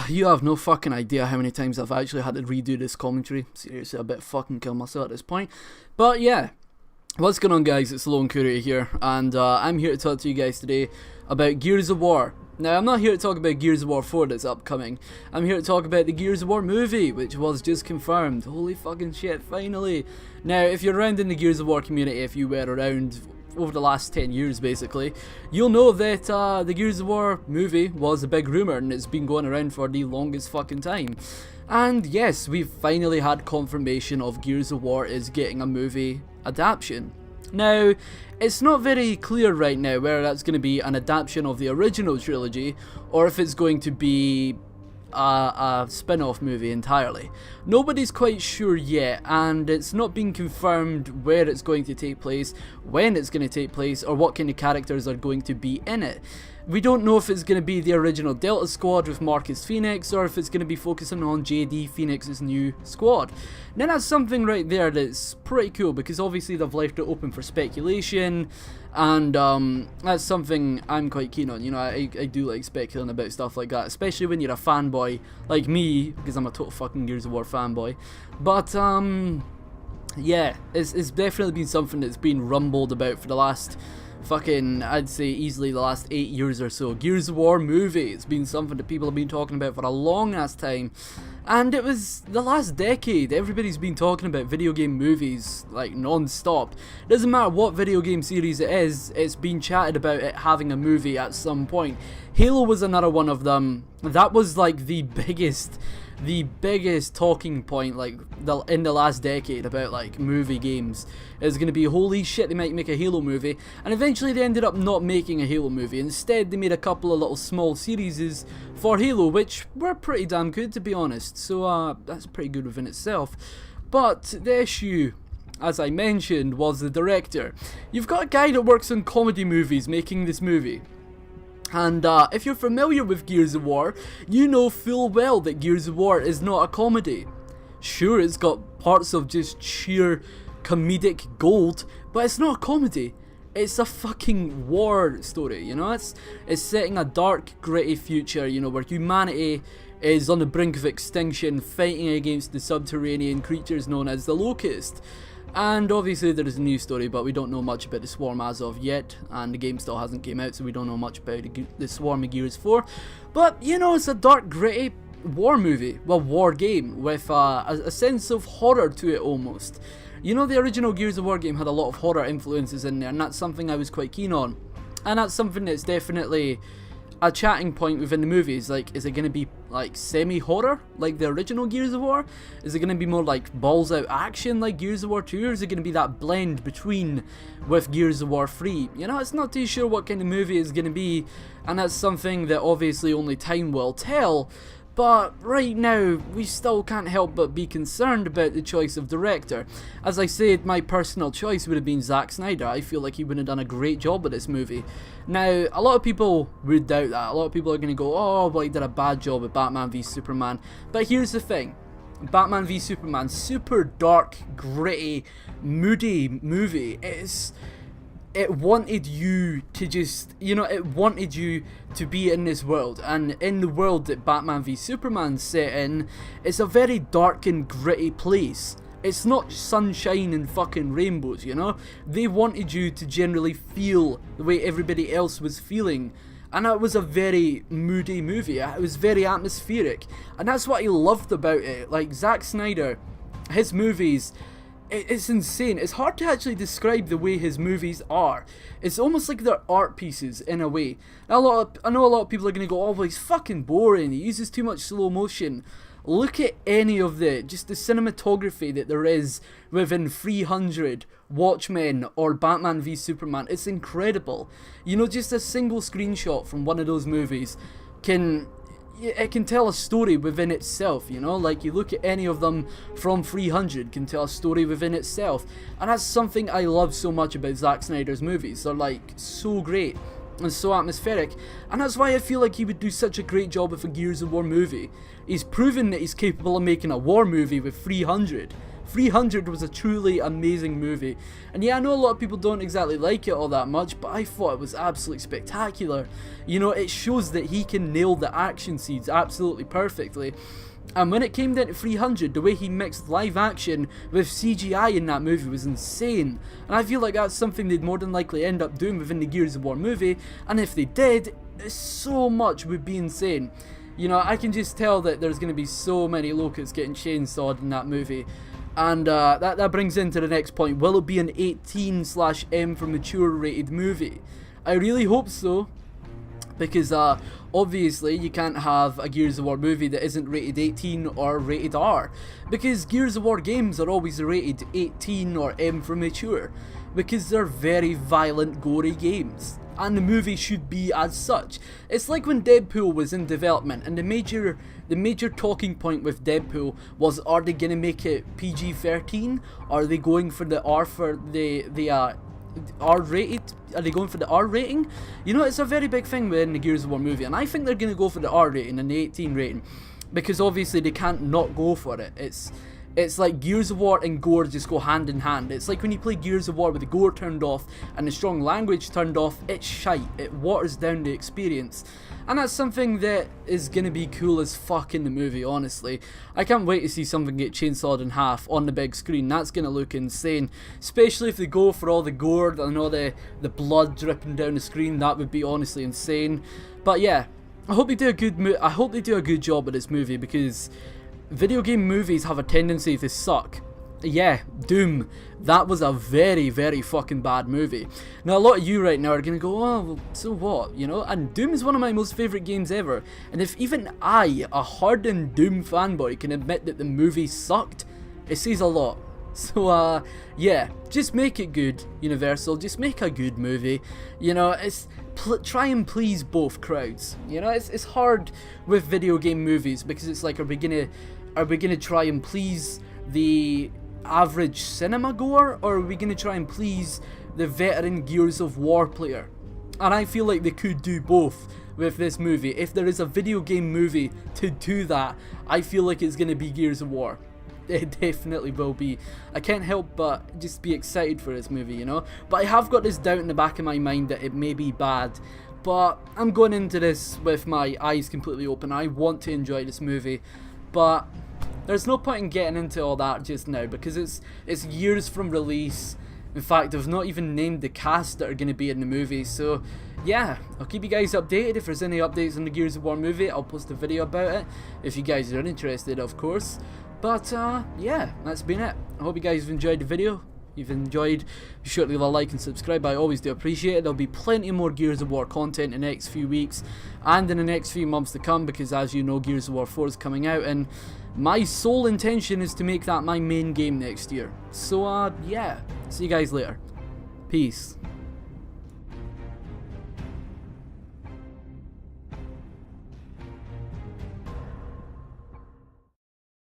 You have no fucking idea how many times I've actually had to redo this commentary. Seriously, a bit fucking kill myself at this point. But yeah, what's going on, guys? It's Lone Courier here, and I'm here to talk to you guys today about Gears of War. Now, I'm not here to talk about Gears of War 4 that's upcoming. I'm here to talk about the Gears of War movie, which was just confirmed. Holy fucking shit, finally. Now, if you're around in the Gears of War community, if you were around over the last 10 years basically, you'll know that the Gears of War movie was a big rumour and it's been going around for the longest fucking time. And yes, we've finally had confirmation of Gears of War is getting a movie adaptation. Now, it's not very clear right now whether that's going to be an adaptation of the original trilogy or if it's going to be a spin-off movie entirely. Nobody's quite sure yet, and it's not been confirmed where it's going to take place, when it's going to take place, or what kind of characters are going to be in it. We don't know if it's going to be the original Delta Squad with Marcus Phoenix, or if it's going to be focusing on JD Phoenix's new squad. Now that's something right there that's pretty cool, because obviously they've left it open for speculation, and that's something I'm quite keen on. You know, I do like speculating about stuff like that, especially when you're a fanboy like me, because I'm a total fucking Gears of War fanboy. But yeah, it's definitely been something that's been rumbled about for the last fucking, I'd say easily the last 8 years or so. Gears of War movie, it's been something that people have been talking about for a long ass time, and it was the last decade. Everybody's been talking about video game movies like non-stop. Doesn't matter what video game series it is, it's been chatted about it having a movie at some point. Halo was another one of them. That was like the biggest talking point like in the last decade about like movie games. Is going to be, holy shit, they might make a Halo movie, and eventually they ended up not making a Halo movie. Instead they made a couple of little small series for Halo, which were pretty damn good, to be honest, so that's pretty good within itself. But the issue, as I mentioned, was the director. You've got a guy that works on comedy movies making this movie. And if you're familiar with Gears of War, you know full well that Gears of War is not a comedy. Sure, it's got parts of just sheer comedic gold, but it's not a comedy. It's a fucking war story, you know? It's setting a dark, gritty future, you know, where humanity is on the brink of extinction, fighting against the subterranean creatures known as the Locust. And obviously there is a new story, but we don't know much about the Swarm as of yet, and the game still hasn't came out, so we don't know much about the Swarm of Gears 4. But, you know, it's a dark, gritty war movie, well, war game, with a sense of horror to it almost. You know, the original Gears of War game had a lot of horror influences in there, and that's something I was quite keen on. And that's something that's definitely a chatting point within the movies. Like, is it going to be like semi-horror like the original Gears of War? Is it going to be more like balls out action like Gears of War 2, or is it going to be that blend between with Gears of War 3? You know, it's not too sure what kind of movie it's going to be, and that's something that obviously only time will tell. But right now, we still can't help but be concerned about the choice of director. As I said, my personal choice would have been Zack Snyder. I feel like he would have done a great job with this movie. Now, a lot of people would doubt that. A lot of people are going to go, oh, well, he did a bad job with Batman v Superman. But here's the thing. Batman v Superman, super dark, gritty, moody movie. It wanted you to just, you know, it wanted you to be in this world, and in the world that Batman v Superman's set in, it's a very dark and gritty place. It's not sunshine and fucking rainbows, you know? They wanted you to generally feel the way everybody else was feeling, and it was a very moody movie. It was very atmospheric, and that's what I loved about it. Like, Zack Snyder, his movies, it's insane. It's hard to actually describe the way his movies are. It's almost like they're art pieces in a way. I know a lot of people are going to go, oh, well, he's fucking boring, he uses too much slow motion. Look at any of the cinematography that there is within 300, Watchmen, or Batman v Superman. It's incredible. You know, just a single screenshot from one of those movies can tell a story within itself, you know? Like, you look at any of them from 300, can tell a story within itself. And that's something I love so much about Zack Snyder's movies. They're, like, so great and so atmospheric. And that's why I feel like he would do such a great job with a Gears of War movie. He's proven that he's capable of making a war movie with 300. 300 was a truly amazing movie. And yeah, I know a lot of people don't exactly like it all that much, but I thought it was absolutely spectacular. You know, it shows that he can nail the action scenes absolutely perfectly. And when it came down to 300, the way he mixed live action with CGI in that movie was insane. And I feel like that's something they'd more than likely end up doing within the Gears of War movie. And if they did, so much would be insane. You know, I can just tell that there's going to be so many locusts getting chainsawed in that movie. And that brings into the next point. Will it be an 18/M for mature rated movie? I really hope so. Because obviously you can't have a Gears of War movie that isn't rated 18 or rated R. Because Gears of War games are always rated 18 or M for mature. Because they're very violent, gory games. And the movie should be as such. It's like when Deadpool was in development, and the major talking point with Deadpool was, are they gonna make it PG-13? Are they going for the R for the R-rated? Are they going for the R rating? You know, it's a very big thing within the Gears of War movie, and I think they're gonna go for the R rating and the 18 rating, because obviously they can't not go for it. It's like Gears of War and gore just go hand in hand. It's like when you play Gears of War with the gore turned off and the strong language turned off, it's shite. It waters down the experience. And that's something that is going to be cool as fuck in the movie, honestly. I can't wait to see something get chainsawed in half on the big screen. That's going to look insane. Especially if they go for all the gore and all the blood dripping down the screen. That would be honestly insane. But yeah, I hope they do a good job with this movie, because video game movies have a tendency to suck. Yeah, Doom. That was a very, very fucking bad movie. Now, a lot of you right now are going to go, oh, well, so what, you know? And Doom is one of my most favourite games ever. And if even I, a hardened Doom fanboy, can admit that the movie sucked, it says a lot. So, yeah, just make it good, Universal. Just make a good movie. You know, try and please both crowds. You know, it's hard with video game movies, because it's like, are we gonna try and please the average cinema goer, or are we gonna try and please the veteran Gears of War player? And I feel like they could do both with this movie. If there is a video game movie to do that, I feel like it's gonna be Gears of War. It definitely will be. I can't help but just be excited for this movie, you know? But I have got this doubt in the back of my mind that it may be bad. But I'm going into this with my eyes completely open. I want to enjoy this movie. But there's no point in getting into all that just now, because it's years from release. In fact, they've not even named the cast that are going to be in the movie. So yeah, I'll keep you guys updated. If there's any updates on the Gears of War movie, I'll post a video about it, if you guys are interested, of course. But yeah, that's been it. I hope you guys have enjoyed the video. If you've enjoyed, be sure to leave a like and subscribe. I always do appreciate it. There'll be plenty more Gears of War content in the next few weeks and in the next few months to come, because as you know, Gears of War 4 is coming out, and my sole intention is to make that my main game next year. So yeah, see you guys later. Peace.